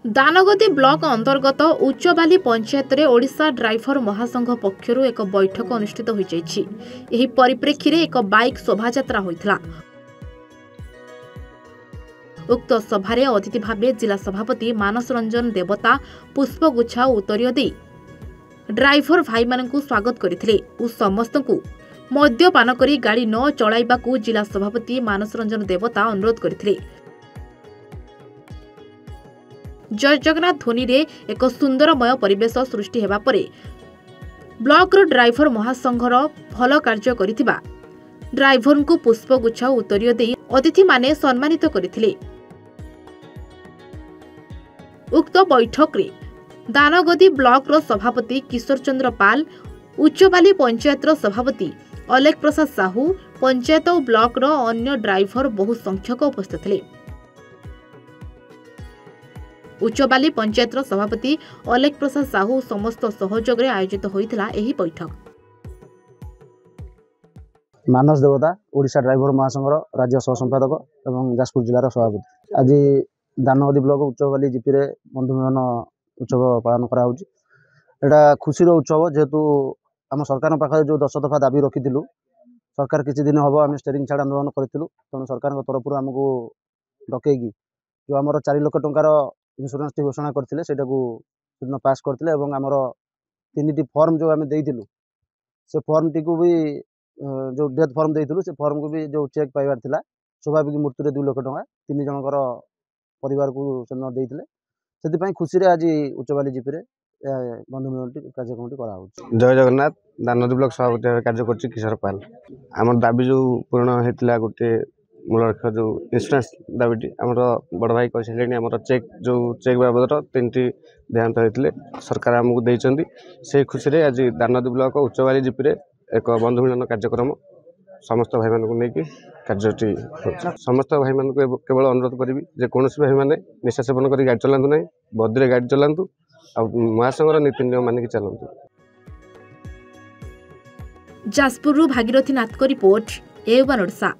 Dangadi block अंतर्गत उच्चबाली पंचायत रे Odisha driver महासंघ पक्षरु एक बैठक अनुष्ठित हो जाइछि। एही परिप्रेक्षी रे एक बाइक शोभायात्रा होइथला। उक्त सभारे अतिथि भावे जिला सभापति मानस रंजन देवता पुष्पगुच्छा उत्तरीय दे ड्राइवर भाई मानकु स्वागत करथिले और समस्तंकु मद्यपान करी गाड़ी न चलाइबाकू जिला सभापति मानस रंजन देवता अनुरोध करथिले। जय जगन्नाथ ध्वनि रे एक सुंदरमय परिवेश सृष्टि हेबा परे ब्लॉक ड्राइवर महासंघर भल कार्य करिथिबा ड्राइवर को पुष्पगुच्छा उत्तरीय दे अतिथि माने सम्मानित करथिले। उक्त बैठक रे दानगदी ब्लॉक रो सभापति किशोर चंद्र पाल, उच्चबाली पंचायत रो सभापति अलेख प्रसाद साहू, पंचायत और ब्लॉक रो अन्य ड्राइवर बहु संख्यक उपस्थित थे। उच्चबाली पंचायत रो सभापति अलेख प्रसाद साहू समस्त सहयोग रे आयोजित होइथिला एही बैठक। मानस देवता ओडिशा ड्राइवर महासंघर राज्य सह संपादक एवं जाजपुर जिलार सभापति। आज दानगदी ब्लॉक उच्चबाली जीपी रे बंधु मिलन उत्सव पालन करा होउची। एटा खुशी रो उत्सव जेतु आम सरकार पाखे जो 10 दफा दाबी रखिथिलु, सरकार किछि दिन हबो आम स्टेरिंग छाड़ आंदोलन करथिलु। तनो सरकार तरफ हमकु डकेगी जो हमर 4 लाख टंकार इंश्योरेंस टी घोषणा करथिले सेटाकू दिन पास करथिले एवं हमर 3टी फॉर्म जो आम देइथिलु से फॉर्म टी को भी जो डेथ फॉर्म देइथिलु से फॉर्म को भी जो चेक पाइबार थिला स्वाभाविक मृत्यु रे 2 लाख टंका 3 जनकर परिवार को सेन देइथिले। सेति पई खुशी रे आज उच्चबाली जीपी रे बंधु मिलन कार्यक्रम करा होउची। जय जगन्नाथ दानगदी ब्लॉक सभापति कार्य करछि किशोर पाल। आम दाबी जो पूर्ण हेतिला गोटे मूल लक्ष्य जो इंश्योरेंस दाबीटी आमर बड़ भाई कही आमर चेक बाबद 3टी देहांत होते सरकार आमको देइचंदी। से खुशी रे आज दानगदी ब्लॉक उच्चबाली जीपी रे एक बंधु मिलन कार्यक्रम समस्त भाई मानक नहीं कार्यटी समस्त भाई मानक केवल अनुरोध करी जे कौन भाई मैंने निशा सेवन कर गाड़ी चलातु ना, बदले गाड़ी चलातु आ महासंघर नीति नियम मानिक चलतु। जाजपुर भागीरथी नाथ को रिपोर्ट, A1 ओडिशा।